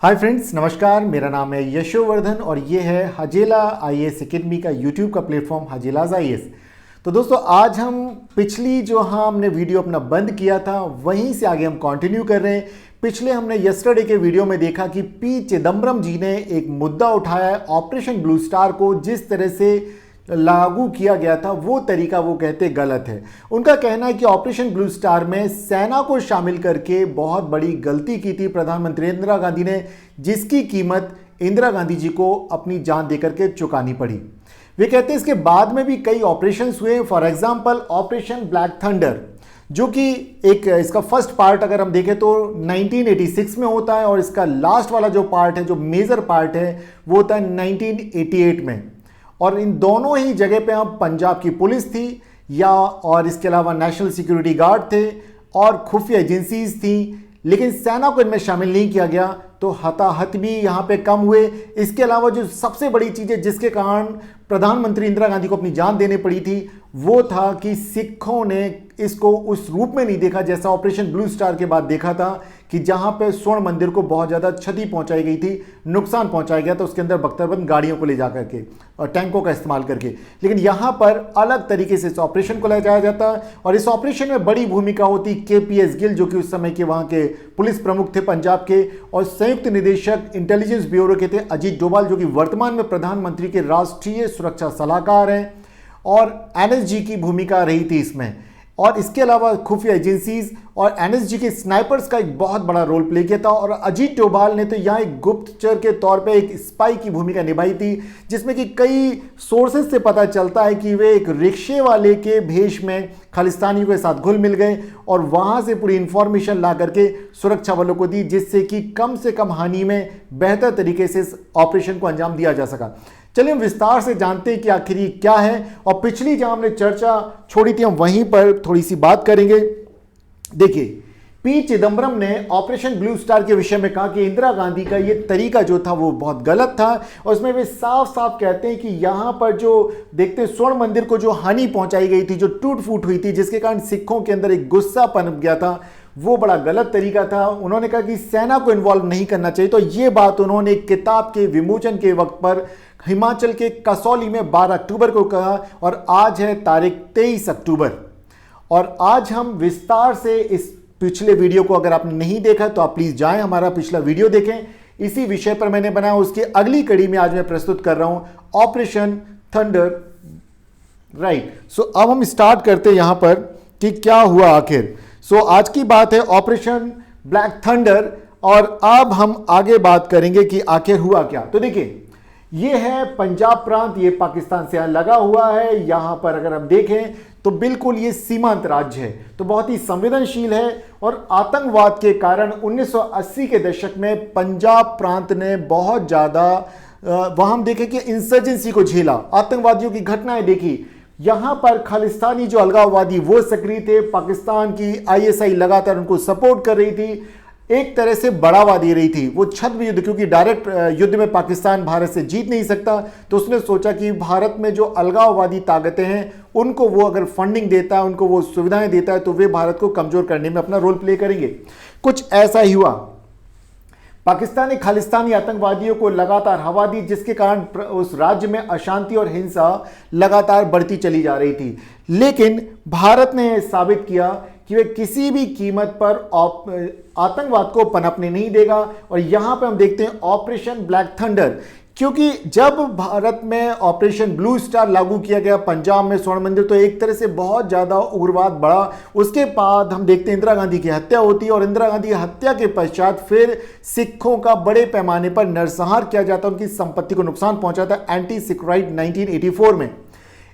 Hi friends, नमस्कार। मेरा नाम है यशोवर्धन और ये है हजेला आईएएस एकेडमी का यूट्यूब का प्लेटफॉर्म हजेलाज आईएएस। तो दोस्तों, आज हम पिछली जो हमने वीडियो अपना बंद किया था वहीं से आगे हम कंटिन्यू कर रहे हैं। पिछले हमने यस्टरडे के वीडियो में देखा कि पी चिदम्बरम जी ने एक मुद्दा उठाया है, ऑपरेशन ब्लू स्टार को जिस तरह से लागू किया गया था वो तरीका वो कहते गलत है। उनका कहना है कि ऑपरेशन ब्लू स्टार में सेना को शामिल करके बहुत बड़ी गलती की थी प्रधानमंत्री इंदिरा गांधी ने, जिसकी कीमत इंदिरा गांधी जी को अपनी जान देकर के चुकानी पड़ी। वे कहते हैं इसके बाद में भी कई ऑपरेशन हुए, for example operation black thunder, जो कि एक इसका फर्स्ट पार्ट अगर हम देखें तो 1986 में होता है और इसका लास्ट वाला जो पार्ट है, जो मेजर पार्ट है, वो होता है 1988 में। और इन दोनों ही जगह पे हम पंजाब की पुलिस थी या और इसके अलावा नेशनल सिक्योरिटी गार्ड थे और खुफिया एजेंसीज थी, लेकिन सेना को इनमें शामिल नहीं किया गया, तो हताहत भी यहाँ पे कम हुए। इसके अलावा जो सबसे बड़ी चीज़ है जिसके कारण प्रधानमंत्री इंदिरा गांधी को अपनी जान देनी पड़ी थी, वो था कि सिखों ने इसको उस रूप में नहीं देखा जैसा ऑपरेशन ब्लू स्टार के बाद देखा था, कि जहां पे स्वर्ण मंदिर को बहुत ज़्यादा क्षति पहुंचाई गई थी, नुकसान पहुंचाया गया था उसके अंदर बख्तरबंद गाड़ियों को ले जा करके और टैंकों का इस्तेमाल करके। लेकिन यहां पर अलग तरीके से इस ऑपरेशन को ले जाया जाता और इस ऑपरेशन में बड़ी भूमिका होती केपीएस गिल, जो कि उस समय के वहां के पुलिस प्रमुख थे पंजाब के, और संयुक्त निदेशक इंटेलिजेंस ब्यूरो के थे अजीत डोभाल, जो कि वर्तमान में प्रधानमंत्री के राष्ट्रीय सुरक्षा सलाहकार हैं, और एनएसजी की भूमिका रही थी इसमें। और इसके अलावा खुफिया एजेंसीज और एनएसजी के स्नाइपर्स का एक बहुत बड़ा रोल प्ले किया था। और अजीत डोभाल ने तो यहाँ एक गुप्तचर के तौर पे एक स्पाई की भूमिका निभाई थी, जिसमें कि कई सोर्सेज से पता चलता है कि वे एक रिक्शे वाले के भेष में खालिस्तानियों के साथ घुल मिल गए और वहाँ से पूरी इंफॉर्मेशन ला करके सुरक्षा बलों को दी, जिससे कि कम से कम हानि में बेहतर तरीके से इस ऑपरेशन को अंजाम दिया जा सका। चलिए हम विस्तार से जानते हैं कि आखिर ये क्या है, और पिछली जहां हमने चर्चा छोड़ी थी हम वहीं पर थोड़ी सी बात करेंगे। देखिए, पी चिदम्बरम ने ऑपरेशन ब्लू स्टार के विषय में कहा कि इंदिरा गांधी का ये तरीका जो था वो बहुत गलत था, और उसमें वे साफ साफ कहते हैं कि यहां पर जो देखते स्वर्ण मंदिर को जो हानि पहुंचाई गई थी, जो टूट फूट हुई थी, जिसके कारण सिखों के अंदर एक गुस्सा पनप गया था, वो बड़ा गलत तरीका था। उन्होंने कहा कि सेना को इन्वॉल्व नहीं करना चाहिए। तो ये बात उन्होंने एक किताब के विमोचन के वक्त पर हिमाचल के कसौली में 12 अक्टूबर को कहा, और आज है तारीख 23 अक्टूबर। और आज हम विस्तार से इस पिछले वीडियो को अगर आपने नहीं देखा तो आप प्लीज जाएं, हमारा पिछला वीडियो देखें, इसी विषय पर मैंने बनाया। उसकी अगली कड़ी में आज मैं प्रस्तुत कर रहा हूं ऑपरेशन थंडर, राइट। सो अब हम स्टार्ट करते हैं यहां पर कि क्या हुआ आखिर। सो आज की बात है ऑपरेशन ब्लैक थंडर, और अब हम आगे बात करेंगे कि आखिर हुआ क्या। तो देखिए, ये है पंजाब प्रांत, ये पाकिस्तान से लगा हुआ है। यहां पर अगर हम देखें तो बिल्कुल ये सीमांत राज्य है, तो बहुत ही संवेदनशील है। और आतंकवाद के कारण 1980 के दशक में पंजाब प्रांत ने बहुत ज्यादा वहां हम देखें कि इंसर्जेंसी को झेला, आतंकवादियों की घटनाएं देखी। यहां पर खालिस्तानी जो अलगाववादी वो सक्रिय थे, पाकिस्तान की आईएसआई लगातार उनको सपोर्ट कर रही थी, एक तरह से बढ़ावा दे रही थी। वो छद्म युद्ध, क्योंकि डायरेक्ट युद्ध में पाकिस्तान भारत से जीत नहीं सकता, तो उसने सोचा कि भारत में जो अलगाववादी ताकतें हैं उनको वो अगर फंडिंग देता है, उनको वो सुविधाएं देता है, तो वे भारत को कमजोर करने में अपना रोल प्ले करेंगे। कुछ ऐसा ही हुआ। पाकिस्तान ने खालिस्तानी आतंकवादियों को लगातार हवा दी, जिसके कारण उस राज्य में अशांति और हिंसा लगातार बढ़ती चली जा रही थी। लेकिन भारत ने साबित किया कि वे किसी भी कीमत पर आतंकवाद को पनपने नहीं देगा। और यहां पे हम देखते हैं ऑपरेशन ब्लैक थंडर, क्योंकि जब भारत में ऑपरेशन ब्लू स्टार लागू किया गया पंजाब में स्वर्ण मंदिर, तो एक तरह से बहुत ज्यादा उग्रवाद बढ़ा। उसके बाद हम देखते हैं इंदिरा गांधी की हत्या होती है, और इंदिरा गांधी की हत्या के पश्चात फिर सिखों का बड़े पैमाने पर नरसंहार किया जाता है, उनकी संपत्ति को नुकसान पहुंचाता है एंटी सिख राइट 1984 में।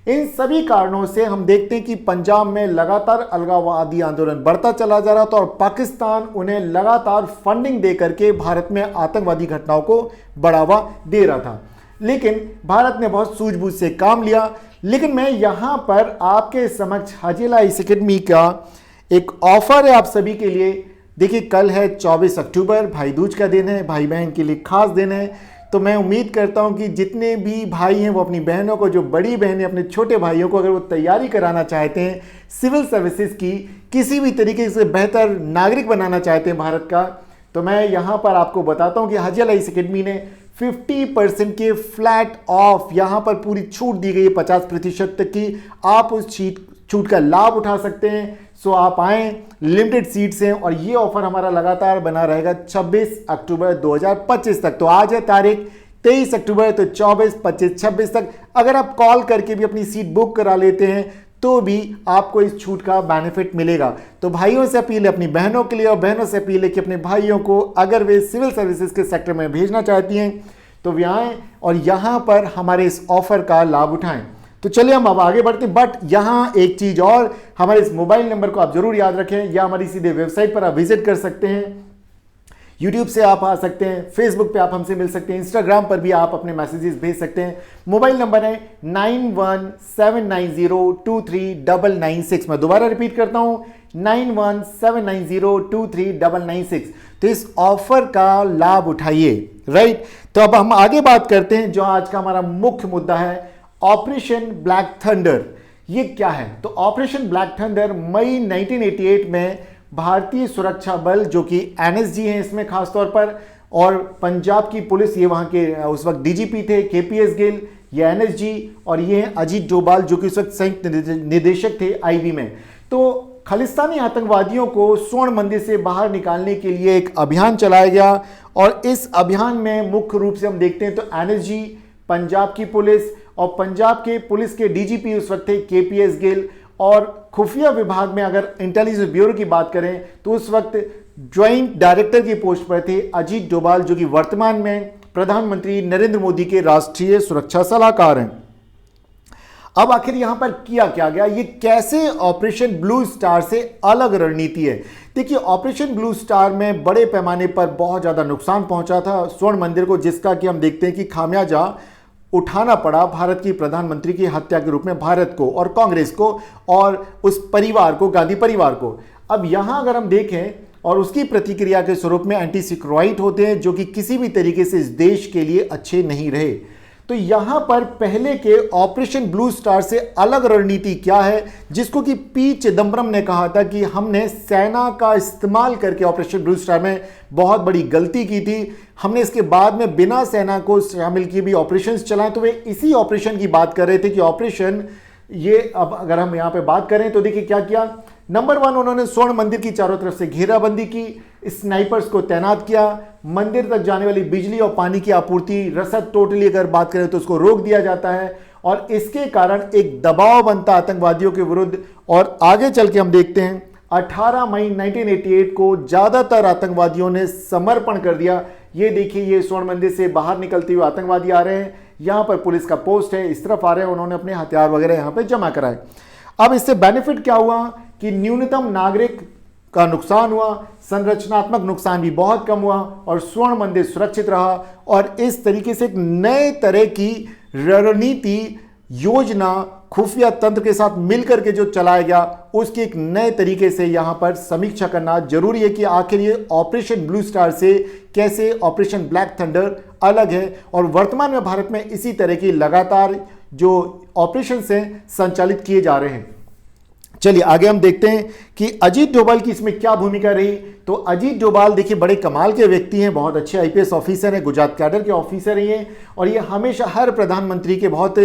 इन सभी कारणों से हम देखते हैं कि पंजाब में लगातार अलगाववादी आंदोलन बढ़ता चला जा रहा था, और पाकिस्तान उन्हें लगातार फंडिंग दे करके भारत में आतंकवादी घटनाओं को बढ़ावा दे रहा था। लेकिन भारत ने बहुत सूझबूझ से काम लिया। लेकिन मैं यहां पर आपके समक्ष हजेला आईएएस एकेडमी का एक ऑफर है आप सभी के लिए। देखिए, कल है 24 अक्टूबर, भाई दूज का दिन है, भाई बहन के लिए खास दिन है। तो मैं उम्मीद करता हूं कि जितने भी भाई हैं वो अपनी बहनों को, जो बड़ी बहन है अपने छोटे भाइयों को, अगर वो तैयारी कराना चाहते हैं सिविल सर्विसेज की, किसी भी तरीके से बेहतर नागरिक बनाना चाहते हैं भारत का, तो मैं यहां पर आपको बताता हूं कि हाजीला आईएएस एकेडमी ने 50% के फ्लैट ऑफ यहां पर पूरी छूट दी गई है, 50% तक की आप उस छूट का लाभ उठा सकते हैं। सो आप आए, लिमिटेड सीट्स हैं और ये ऑफर हमारा लगातार बना रहेगा 26 अक्टूबर 2025 तक। तो आज है तारीख 23 अक्टूबर, तो 24, 25, 26 तक अगर आप कॉल करके भी अपनी सीट बुक करा लेते हैं तो भी आपको इस छूट का बेनिफिट मिलेगा। तो भाइयों से अपील है अपनी बहनों के लिए और बहनों से अपील है कि अपने भाइयों को अगर वे सिविल सर्विसेज के सेक्टर में भेजना चाहती हैं तो वे आएँ और यहाँ पर हमारे इस ऑफर का लाभ उठाएं। तो चलिए हम अब आगे बढ़ते हैं, बट यहाँ एक चीज और, हमारे इस मोबाइल नंबर को आप जरूर याद रखें, या हमारी सीधे वेबसाइट पर आप विजिट कर सकते हैं, यूट्यूब से आप आ सकते हैं, फेसबुक पे आप हमसे मिल सकते हैं, इंस्टाग्राम पर भी आप अपने मैसेजेस भेज सकते हैं। मोबाइल नंबर है 9179023996। मैं दोबारा रिपीट करता हूं 9179023996। तो इस ऑफर का लाभ उठाइए, राइट। तो अब हम आगे बात करते हैं, जो आज का हमारा मुख्य मुद्दा है, ऑपरेशन ब्लैक थंडर। ये क्या है? तो ऑपरेशन ब्लैक थंडर मई 1988 में भारतीय सुरक्षा बल जो कि एनएसजी हैं इसमें खासतौर पर, और पंजाब की पुलिस, ये वहां के उस वक्त डीजीपी थे केपीएस गिल, ये एनएसजी, और ये हैं अजीत डोभाल जो कि उस वक्त संयुक्त निदेशक थे आईबी में। तो खालिस्तानी आतंकवादियों को स्वर्ण मंदिर से बाहर निकालने के लिए एक अभियान चलाया गया, और इस अभियान में मुख्य रूप से हम देखते हैं तो एनएसजी, पंजाब की पुलिस, और पंजाब के पुलिस के डीजीपी उस वक्त थे केपीएस गिल, और खुफिया विभाग में अगर इंटेलिजेंस ब्यूरो की बात करें तो उस वक्त ज्वाइंट डायरेक्टर की पोस्ट पर थे अजीत डोभाल जो कि वर्तमान में प्रधानमंत्री नरेंद्र मोदी के राष्ट्रीय सुरक्षा सलाहकार हैं। अब आखिर यहां पर किया क्या गया, ये कैसे ऑपरेशन ब्लू स्टार से अलग रणनीति है। देखिए, ऑपरेशन ब्लू स्टार में बड़े पैमाने पर बहुत ज्यादा नुकसान पहुंचा था स्वर्ण मंदिर को, जिसका कि हम देखते हैं कि खामियाजा उठाना पड़ा भारत की प्रधानमंत्री की हत्या के रूप में भारत को और कांग्रेस को और उस परिवार को, गांधी परिवार को। अब यहां अगर हम देखें, और उसकी प्रतिक्रिया के स्वरूप में एंटी सिक्योरिटी होते हैं जो कि किसी भी तरीके से इस देश के लिए अच्छे नहीं रहे। तो यहां पर पहले के ऑपरेशन ब्लू स्टार से अलग रणनीति क्या है, जिसको कि पी चिदम्बरम ने कहा था कि हमने सेना का इस्तेमाल करके ऑपरेशन ब्लू स्टार में बहुत बड़ी गलती की थी, हमने इसके बाद में बिना सेना को शामिल किए भी ऑपरेशंस चलाए। तो वे इसी ऑपरेशन की बात कर रहे थे कि ऑपरेशन ये, अब अगर हम यहां पे बात करें तो देखिए क्या किया। नंबर 1, उन्होंने स्वर्ण मंदिर की चारों तरफ से घेराबंदी की, स्नाइपर्स को तैनात किया, मंदिर तक जाने वाली बिजली और पानी की आपूर्ति, रसद टोटली अगर बात करें तो उसको रोक दिया जाता है, और इसके कारण एक दबाव बनता आतंकवादियों के विरुद्ध। और आगे चल के हम देखते हैं 18 मई 1988 को ज्यादातर आतंकवादियों ने समर्पण कर दिया। ये देखिए, ये स्वर्ण मंदिर से बाहर निकलते हुए आतंकवादी आ रहे हैं, यहां पर पुलिस का पोस्ट है, इस तरफ आ रहे हैं, उन्होंने अपने हथियार वगैरह यहां पे जमा कराए। अब इससे बेनिफिट क्या हुआ कि न्यूनतम नागरिक का नुकसान हुआ, संरचनात्मक नुकसान भी बहुत कम हुआ, और स्वर्ण मंदिर सुरक्षित रहा। और इस तरीके से एक नए तरह की रणनीति, योजना, खुफिया तंत्र के साथ मिलकर के जो चलाया गया, उसकी एक नए तरीके से यहां पर समीक्षा करना जरूरी है कि आखिर ये ऑपरेशन ब्लू स्टार से कैसे ऑपरेशन ब्लैक थंडर अलग है। और वर्तमान में भारत में इसी तरह की लगातार जो ऑपरेशन हैं संचालित किए जा रहे हैं। चलिए आगे हम देखते हैं कि अजीत डोभाल की इसमें क्या भूमिका रही। तो अजीत डोभाल देखिए बड़े कमाल के व्यक्ति हैं, बहुत अच्छे आईपीएस ऑफिसर हैं, गुजरात कैडर के ऑफिसर रहे हैं, और ये हमेशा हर प्रधानमंत्री के बहुत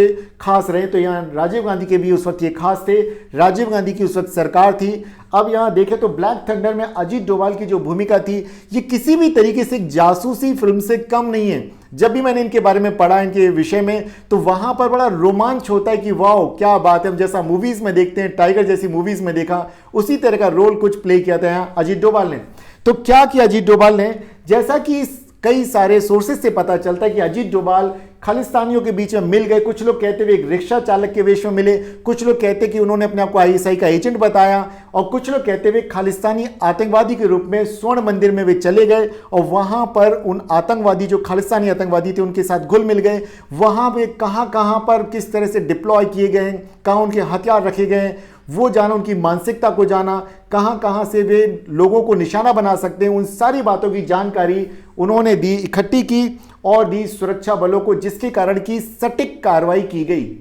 खास रहे। तो यहाँ राजीव गांधी के भी उस वक्त ये खास थे, राजीव गांधी की उस वक्त सरकार थी। अब यहाँ देखें तो ब्लैक थंडर में अजीत डोभाल की जो भूमिका थी, ये किसी भी तरीके से जासूसी फिल्म से कम नहीं है। जब भी मैंने इनके बारे में पढ़ा, इनके विषय में, तो वहां पर बड़ा रोमांच होता है कि वाह क्या बात है, हम जैसा मूवीज में देखते हैं, टाइगर जैसी मूवीज में देखा, उसी तरह का रोल कुछ प्ले किया था यहाँ अजीत डोभाल ने। तो क्या किया अजीत डोभाल ने, जैसा कि कई सारे सोर्सेज से पता चलता है कि अजीत डोभाल खालिस्तानियों के बीच में मिल गए। कुछ लोग कहते हुए एक रिक्शा चालक के वेश में मिले, कुछ लोग कहते कि उन्होंने अपने आप को आईएसआई का एजेंट बताया, और कुछ लोग कहते हुए खालिस्तानी आतंकवादी के रूप में स्वर्ण मंदिर में वे चले गए और वहां पर उन आतंकवादी जो खालिस्तानी आतंकवादी थे उनके साथ घुल मिल गए। वहां पे कहां पर किस तरह से डिप्लॉय किए गए, कहां उनके हथियार रखे गए, वो जाना, उनकी मानसिकता को जाना, कहां से वे लोगों को निशाना बना सकते हैं, उन सारी बातों की जानकारी उन्होंने दी, इकट्ठी की और दी सुरक्षा बलों को, जिसके कारण की सटीक कार्रवाई की गई।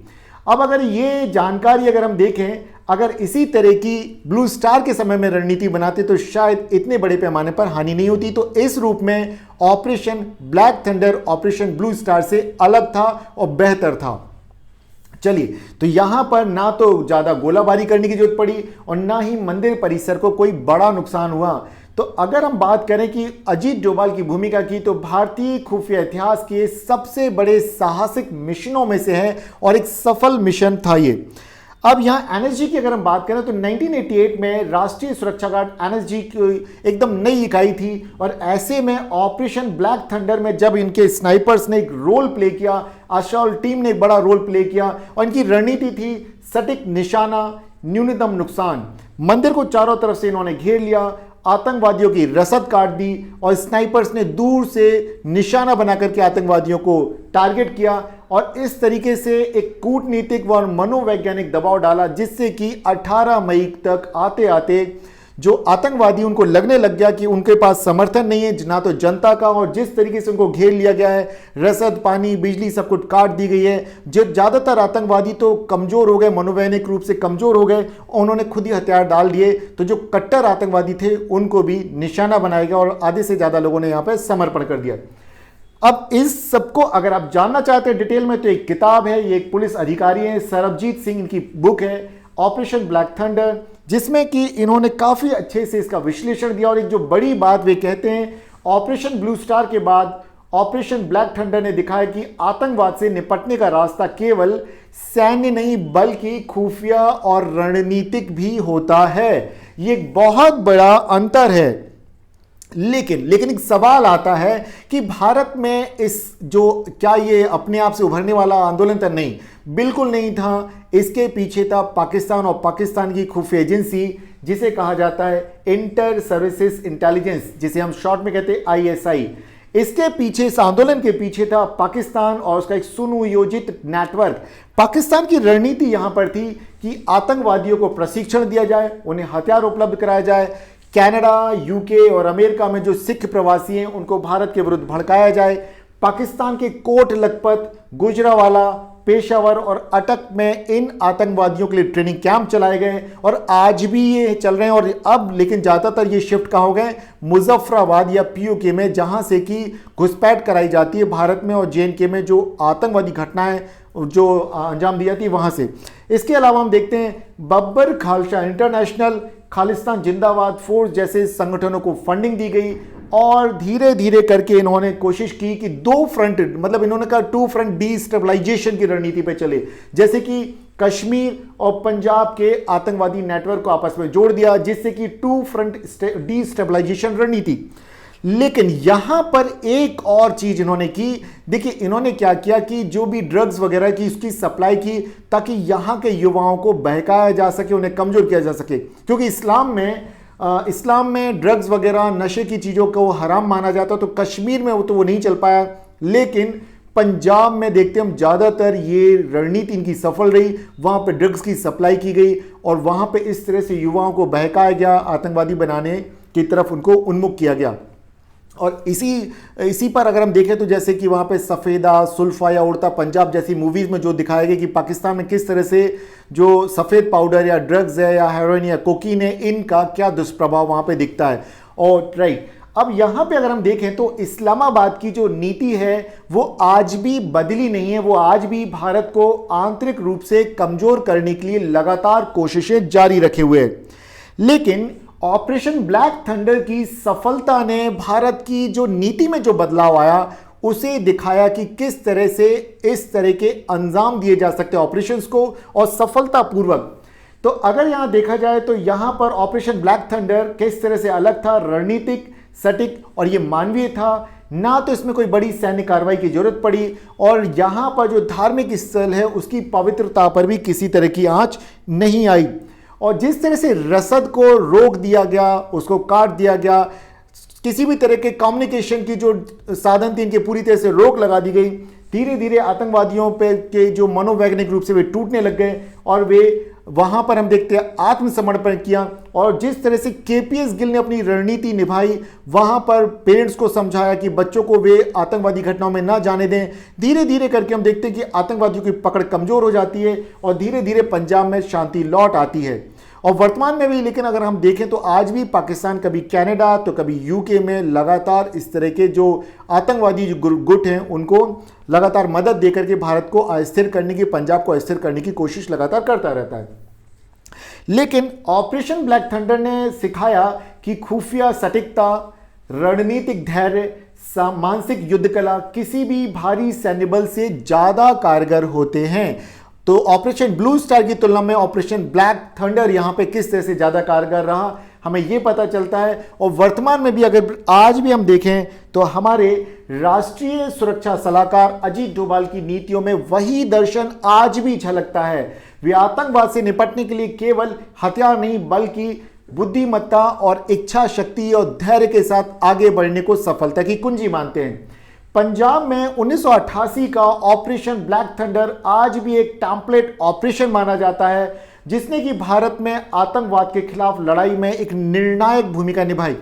अब अगर ये जानकारी अगर हम देखें, अगर इसी तरह की ब्लू स्टार के समय में रणनीति बनाते तो शायद इतने बड़े पैमाने पर हानि नहीं होती। तो इस रूप में operation black thunder operation blue star से अलग था और बेहतर था। चलिए, तो यहां पर ना तो ज्यादा गोलाबारी करने की जरूरत पड़ी और ना ही मंदिर परिसर को कोई बड़ा नुकसान हुआ। तो अगर हम बात करें कि अजीत डोभाल की भूमिका की, तो भारतीय खुफिया इतिहास के सबसे बड़े साहसिक मिशनों में से है और एक सफल मिशन था ये। अब यहां एनएसजी की अगर हम बात करें तो 1988 में राष्ट्रीय सुरक्षा गार्ड एनएसजी की एकदम नई इकाई थी और ऐसे में ऑपरेशन ब्लैक थंडर में जब इनके स्नाइपर्स ने एक रोल प्ले किया, आशाओल टीम ने एक बड़ा रोल प्ले किया और इनकी रणनीति थी सटीक निशाना, न्यूनतम नुकसान। मंदिर को चारों तरफ से इन्होंने घेर लिया, आतंकवादियों की रसद काट दी और स्नाइपर्स ने दूर से निशाना बनाकर के आतंकवादियों को टारगेट किया और इस तरीके से एक कूटनीतिक व मनोवैज्ञानिक दबाव डाला जिससे कि 18 मई तक आते आते जो आतंकवादी उनको लगने लग गया कि उनके पास समर्थन नहीं है ना तो जनता का, और जिस तरीके से उनको घेर लिया गया है, रसद पानी बिजली सब कुछ काट दी गई है। जो ज्यादातर आतंकवादी तो कमजोर हो गए, मनोवैज्ञानिक रूप से कमजोर हो गए, उन्होंने खुद ही हथियार डाल दिए। तो जो कट्टर आतंकवादी थे उनको भी निशाना बनाया गया और आधे से ज्यादा लोगों ने यहाँ पर समर्पण कर दिया। अब इस सबको अगर आप जानना चाहते हैं डिटेल में तो एक किताब है, ये एक पुलिस अधिकारी है सरबजीत सिंह, इनकी बुक है ऑपरेशन ब्लैक थंडर, जिसमें कि इन्होंने काफी अच्छे से इसका विश्लेषण दिया। और एक जो बड़ी बात वे कहते हैं, ऑपरेशन ब्लू स्टार के बाद ऑपरेशन ब्लैक थंडर ने दिखाया कि आतंकवाद से निपटने का रास्ता केवल सैन्य नहीं बल्कि खुफिया और रणनीतिक भी होता है। ये एक बहुत बड़ा अंतर है। लेकिन एक सवाल आता है कि भारत में इस जो क्या ये अपने आप से उभरने वाला आंदोलन था? नहीं, बिल्कुल नहीं था। इसके पीछे था पाकिस्तान और पाकिस्तान की खुफिया एजेंसी जिसे कहा जाता है इंटर सर्विसेज इंटेलिजेंस, जिसे हम शॉर्ट में कहते हैं ISI। इसके पीछे, इस आंदोलन के पीछे था पाकिस्तान और उसका एक सुनियोजित नेटवर्क। पाकिस्तान की रणनीति यहां पर थी कि आतंकवादियों को प्रशिक्षण दिया जाए, उन्हें हथियार उपलब्ध कराया जाए, कनाडा, यूके और अमेरिका में जो सिख प्रवासी हैं उनको भारत के विरुद्ध भड़काया जाए। पाकिस्तान के कोट लखपत, गुजरावाला, पेशावर और अटक में इन आतंकवादियों के लिए ट्रेनिंग कैंप चलाए गए और आज भी ये चल रहे हैं। और अब लेकिन ज्यादातर ये शिफ्ट कहाँ हो गए? मुजफ्फराबाद या POK में, जहां से कि घुसपैठ कराई जाती है भारत में और JNK में जो आतंकवादी घटनाएं जो अंजाम दी जाती है वहां से। इसके अलावा हम देखते हैं बब्बर खालसा इंटरनेशनल, खालिस्तान जिंदाबाद फोर्स जैसे संगठनों को फंडिंग दी गई और धीरे धीरे करके इन्होंने कोशिश की कि दो फ्रंट, मतलब इन्होंने कहा 2 फ्रंट डिस्टेबलाइजेशन की रणनीति पे चले, जैसे कि कश्मीर और पंजाब के आतंकवादी नेटवर्क को आपस में जोड़ दिया, जिससे कि 2 फ्रंट डिस्टेबलाइजेशन रणनीति। लेकिन यहां पर एक और चीज इन्होंने की। देखिए इन्होंने क्या किया कि जो भी ड्रग्स वगैरह की उसकी सप्लाई की ताकि यहां के युवाओं को बहकाया जा सके, उन्हें कमजोर किया जा सके, क्योंकि इस्लाम में ड्रग्स वगैरह नशे की चीजों को हराम माना जाता। तो कश्मीर में वो नहीं चल पाया, लेकिन पंजाब में देखते हम ज्यादातर ये रणनीति इनकी सफल रही। वहां पे ड्रग्स की सप्लाई की गई और वहां पे इस तरह से युवाओं को बहकाया गया, आतंकवादी बनाने की तरफ उनको उन्मुख किया गया। और इसी पर अगर हम देखें तो जैसे कि वहाँ पे सफ़ेदा, सुल्फा या उड़ता पंजाब जैसी मूवीज़ में जो दिखाया गया कि पाकिस्तान में किस तरह से जो सफ़ेद पाउडर या ड्रग्स है या हेरोइन या कोकीन है, इनका क्या दुष्प्रभाव वहाँ पे दिखता है। और राइट, अब यहाँ पे अगर हम देखें तो इस्लामाबाद की जो नीति है वो आज भी बदली नहीं है। वो आज भी भारत को आंतरिक रूप से कमज़ोर करने के लिए लगातार कोशिशें जारी रखे हुए है। लेकिन ऑपरेशन ब्लैक थंडर की सफलता ने भारत की जो नीति में जो बदलाव आया उसे दिखाया कि किस तरह से इस तरह के अंजाम दिए जा सकते हैं ऑपरेशंस को, और सफलतापूर्वक। तो अगर यहां देखा जाए तो यहां पर ऑपरेशन ब्लैक थंडर किस तरह से अलग था, रणनीतिक, सटीक और ये मानवीय था। ना तो इसमें कोई बड़ी सैन्य कार्रवाई की जरूरत पड़ी और यहां पर जो धार्मिक स्थल है उसकी पवित्रता पर भी किसी तरह की आंच नहीं आई। और जिस तरह से रसद को रोक दिया गया, उसको काट दिया गया, किसी भी तरह के कम्युनिकेशन की जो साधन थी इनके पूरी तरह से रोक लगा दी गई। धीरे धीरे आतंकवादियों पे के जो मनोवैज्ञानिक रूप से वे टूटने लग गए और वे वहां पर हम देखते हैं आत्मसमर्पण किया, और जिस तरह से केपीएस गिल ने अपनी रणनीति निभाई, वहां पर पेरेंट्स को समझाया कि बच्चों को वे आतंकवादी घटनाओं में ना जाने दें। धीरे धीरे करके हम देखते हैं कि आतंकवादियों की पकड़ कमजोर हो जाती है और धीरे धीरे पंजाब में शांति लौट आती है। और वर्तमान में भी लेकिन अगर हम देखें तो आज भी पाकिस्तान कभी कनाडा तो कभी यूके में लगातार इस तरह के जो आतंकवादी जो गुट हैं उनको लगातार मदद देकर के भारत को अस्थिर करने की, पंजाब को अस्थिर करने की कोशिश लगातार करता रहता है। लेकिन ऑपरेशन ब्लैक थंडर ने सिखाया कि खुफिया सटीकता, रणनीतिक धैर्य, मानसिक युद्ध कला किसी भी भारी सैन्य बल से ज्यादा कारगर होते हैं। तो ऑपरेशन ब्लू स्टार की तुलना में ऑपरेशन ब्लैक थंडर यहां पे किस तरह से ज्यादा कारगर रहा, हमें यह पता चलता है। और वर्तमान में भी अगर आज भी हम देखें तो हमारे राष्ट्रीय सुरक्षा सलाहकार अजीत डोभाल की नीतियों में वही दर्शन आज भी झलकता है। वे आतंकवाद से निपटने के लिए केवल हथियार नहीं बल्कि बुद्धिमत्ता और इच्छा शक्ति और धैर्य के साथ आगे बढ़ने को सफलता की कुंजी मानते हैं। पंजाब में 1988 का ऑपरेशन ब्लैक थंडर आज भी एक टेम्पलेट ऑपरेशन माना जाता है, जिसने कि भारत में आतंकवाद के खिलाफ लड़ाई में एक निर्णायक भूमिका निभाई।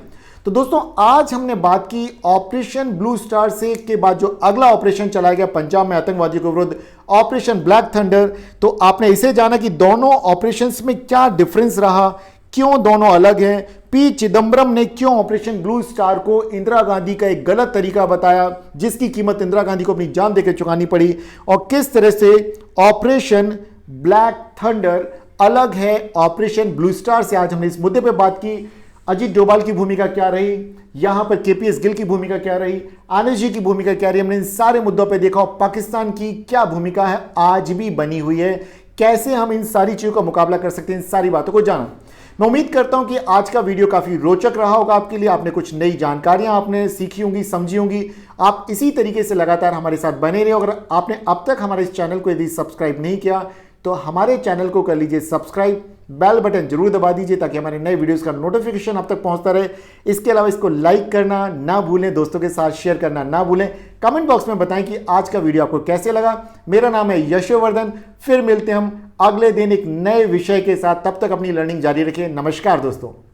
तो दोस्तों आज हमने बात की ऑपरेशन ब्लू स्टार से के बाद जो अगला ऑपरेशन चलाया गया पंजाब में आतंकवादियों के विरुद्ध, ऑपरेशन ब्लैक थंडर। तो आपने इसे जाना कि दोनों ऑपरेशंस में क्या डिफरेंस रहा, क्यों दोनों अलग हैं, पी चिदम्बरम ने क्यों ऑपरेशन ब्लू स्टार को इंदिरा गांधी का एक गलत तरीका बताया जिसकी कीमत इंदिरा गांधी को अपनी जान देकर चुकानी पड़ी, और किस तरह से ऑपरेशन ब्लैक थंडर अलग है ऑपरेशन ब्लू स्टार से। आज हमने इस मुद्दे पे बात की। अजीत डोभाल की भूमिका क्या रही, यहां पर केपीएस गिल की भूमिका क्या रही, आनंद जी की भूमिका क्या रही, हमने इन सारे मुद्दों पे देखा। और पाकिस्तान की क्या भूमिका है आज भी बनी हुई है, कैसे हम इन सारी चीजों का मुकाबला कर सकते हैं, इन सारी बातों को जाना। मैं उम्मीद करता हूं कि आज का वीडियो काफी रोचक रहा होगा आपके लिए। आपने कुछ नई जानकारियां आपने सीखी होंगी, समझी होंगी। आप इसी तरीके से लगातार हमारे साथ बने रहे। अगर आपने अब तक हमारे इस चैनल को यदि सब्सक्राइब नहीं किया तो हमारे चैनल को कर लीजिए सब्सक्राइब, बेल बटन जरूर दबा दीजिए ताकि हमारे नए वीडियोस का नोटिफिकेशन आप तक पहुंचता रहे। इसके अलावा इसको लाइक करना ना भूलें, दोस्तों के साथ शेयर करना ना भूलें। कमेंट बॉक्स में बताएं कि आज का वीडियो आपको कैसे लगा। मेरा नाम है यशोवर्धन, फिर मिलते हैं हम अगले दिन एक नए विषय के साथ। तब तक अपनी लर्निंग जारी रखें। नमस्कार दोस्तों।